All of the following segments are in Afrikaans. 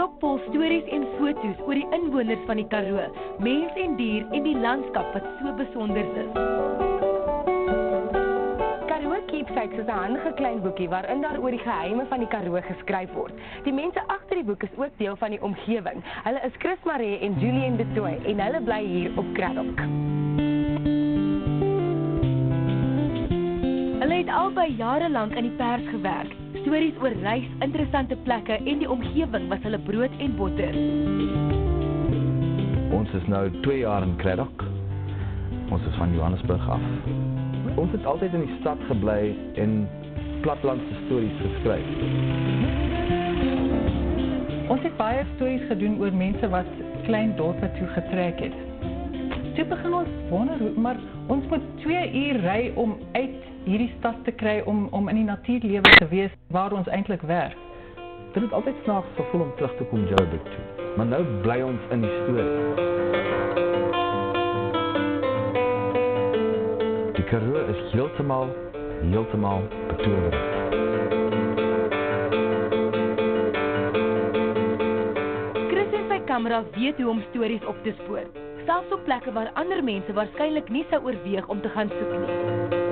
blok vol stories en foto's oor die inwoners van die Karoo, mens en dier en die landskap wat so besonder is. Karoo Keepsakes is 'n handige klein boekie waarin daar oor die geheime van die Karoo geskryf word. Die mense agter die boek is ook deel van die omgewing. Hulle is Chris Maree en Julian de Tooy en hulle bly hier op Cradock. Hulle het albei jarelank in die pers gewerk. Stories oor reis, interessante plekke en die omgewing was hulle brood en botter. Ons is nou 2 jaar in Cradock. Ons is van Johannesburg af. Ons het altyd in die stad gebly en plattelandse stories geskryf. Ons het baie stories gedoen oor mense wat klein dorpe toe getrek het. Toe begin ons wonder, maar ons moet 2 uur ry om uit hierdie stad te kry om in die natuurlewe te wees waar ons eintlik werk. Dit het altyd snaaks gevoel om terug te kom Joburg toe, maar nou bly ons in die storie. Die Karoo is heeltemal betowerend. Chris en sy kamera weet hoe om stories op te spoor, selfs op plekke waar ander mense waarskynlik nie sou oorweeg om te gaan soek nie.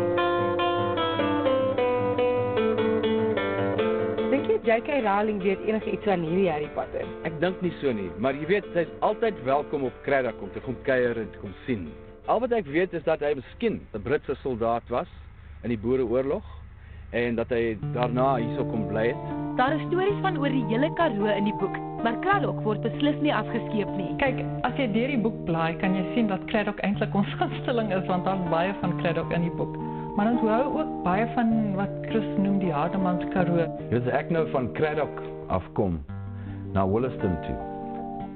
Dink jy J.K. Rowling weet enigiets van hierdie Harry Potter? Ek dink nie so nie, maar jy weet, sy's altyd welkom op Cradock om te kom kuier en te kom sien. Al wat ek weet is dat hy miskien 'n Britse soldaat was in die Boereoorlog en dat hy daarna hierso kom bly het. Daar is stories van oor die hele Karoo in die boek, maar Cradock word beslis nie afgeskeep nie. Kyk, as jy deur die boek blaai, kan jy sien dat Cradock eintlik ons gunsteling is, want daar's baie van Cradock in die boek. Maar ons hou ook baie van wat Chris noem die Hardemans Karoo. As ek nou van Cradock afkom na Wollaston toe,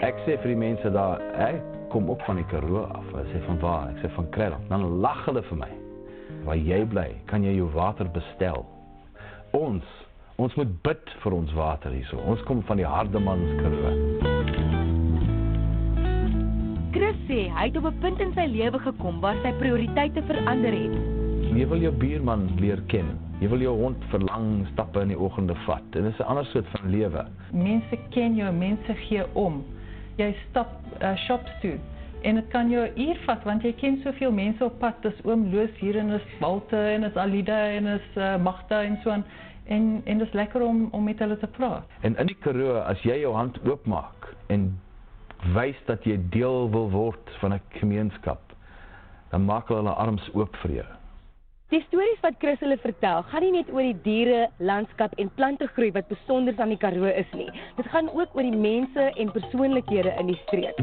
ek sê vir die mense daar, hey, kom op van die Karoo af. Hulle sê van waar? Ek sê van Cradock. Dan lag hulle vir my. Waar jy bly, kan jy jou water bestel. Ons moet bid vir ons water hierso. Ons kom van die Hardemans Karoo. Chris sê hy het op 'n punt in sy lewe gekom waar sy prioriteite verander het. Jy wil jou buurman leer ken. Jy wil jou hond vir lang stappe in die oggende vat. En dit is 'n ander soort van lewe. Mense ken jou, mense gee om. Jy stap shops toe en dit kan jou uur vat want jy ken soveel mense op pad. Dis oom Loos hier en is Walte en is Alida en is Magda en so aan. En dis lekker om met hulle te praat. En in die Karoo, as jy jou hand oopmaak en wys dat jy deel wil word van 'n gemeenskap, dan maak hulle arms oop vir jou. Die stories wat Chris hulle vertel, gaan nie net oor die diere, landskap en plantegroei wat besonder aan die Karoo is nie. Dit gaan ook oor die mense en persoonlikhede in die streek.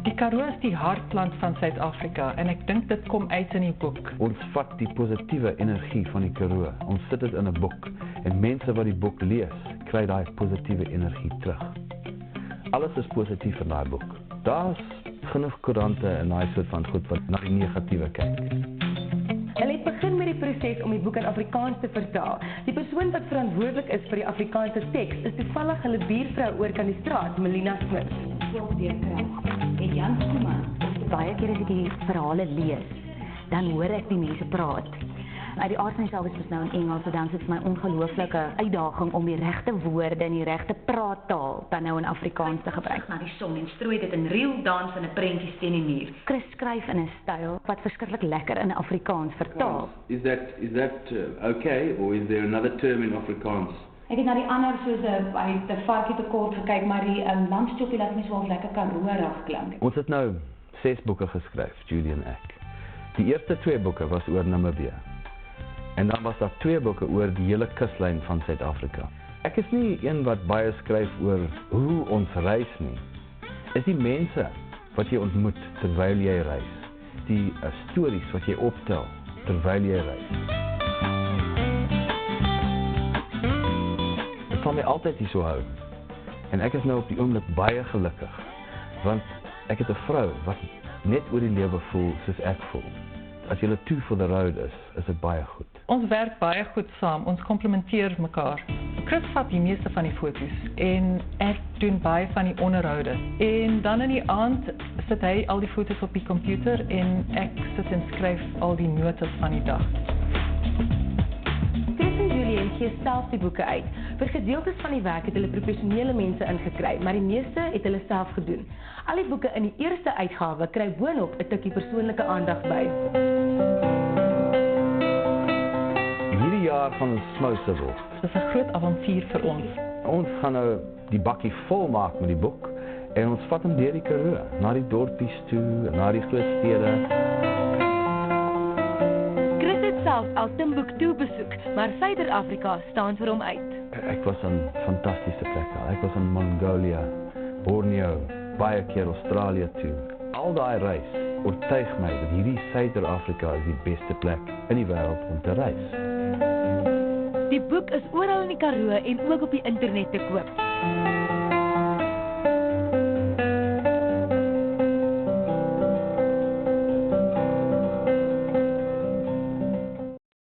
Die Karoo is die hartland van Suid-Afrika en ek dink dit kom uit in die boek. Ons vat die positiewe energie van die Karoo. Ons sit dit in 'n boek en mense wat die boek lees, kry daai positiewe energie terug. Alles is positief in daai boek. Daar's genoeg koerante en daai soort van goed wat na die negatiewe kyk. Hulle het begin met die proses om die boek in Afrikaans te vertaal. Die persoon wat verantwoordelik is vir die Afrikaanse teks is toevallig hulle buurvrou oor kan die straat, Melina Smith. En Jan Skuman, baie keer as ek die verhale lees, dan hoor ek die mense praat. Uit die aard van die saak is dit nou in Engels, so dan is dit vir my ongelooflike uitdaging om die regte woorde en die regte praattaal dan nou in Afrikaans te gebruik. Na die son en strooi dit in reel dans en 'n prentjie teen die muur. Chris skryf in 'n styl wat verskriklik lekker in Afrikaans vertaal. Is that okay, or is there another term in Afrikaans? Ek het na die ander soos hy te varkie te kort gekyk, maar die lamstoppie laat my so lekker karoorig klink. Ons het nou 6 boeke geskryf, Julie en ek. Die eerste 2 boeke was oor Namibië. En dan was daar 2 boeke oor die hele kuslyn van Suid-Afrika. Ek is nie een wat baie skryf oor hoe ons reis nie. Is die mense wat jy ontmoet terwyl jy reis. Die stories wat jy optel terwyl jy reis. Dit sal my altyd hier so hou. En ek is nou op die oomblik baie gelukkig. Want ek het 'n vrou wat net oor die lewe voel soos ek voel. As julle two for the road is dit baie goed. Ons werk baie goed saam, ons komplementeer mekaar. Chris vat die meeste van die foto's en ek doen baie van die onderhoude. En dan in die aand sit hy al die foto's op die komputer en ek sit en skryf al die notas van die dag. Chris en Julian gee self die boeke uit. Vir gedeeltes van die werk het hulle professionele mense ingekry, maar die meeste het hulle self gedoen. Al die boeke in die eerste uitgawe kry boonop 'n tikkie persoonlike aandag by. Hierdie jaar gaan ons smouse word. Dit is 'n groot avontuur vir ons. Ons gaan nou die bakkie vol maak met die boek en ons vat hom deur die Karoo, na die dorpies toe, na die groot stede. Chris het self al Timbuktu besoek, maar Suider-Afrika staan vir hom uit. Ek was aan fantastiese plekke. Ek was in Mongolië, Borneo, baie keer Australië toe. Al daai reis oortuig my dat hierdie Suider-Afrika is die beste plek in die wêreld om te reis. Die boek is oral in die Karoo en ook op die internet te koop.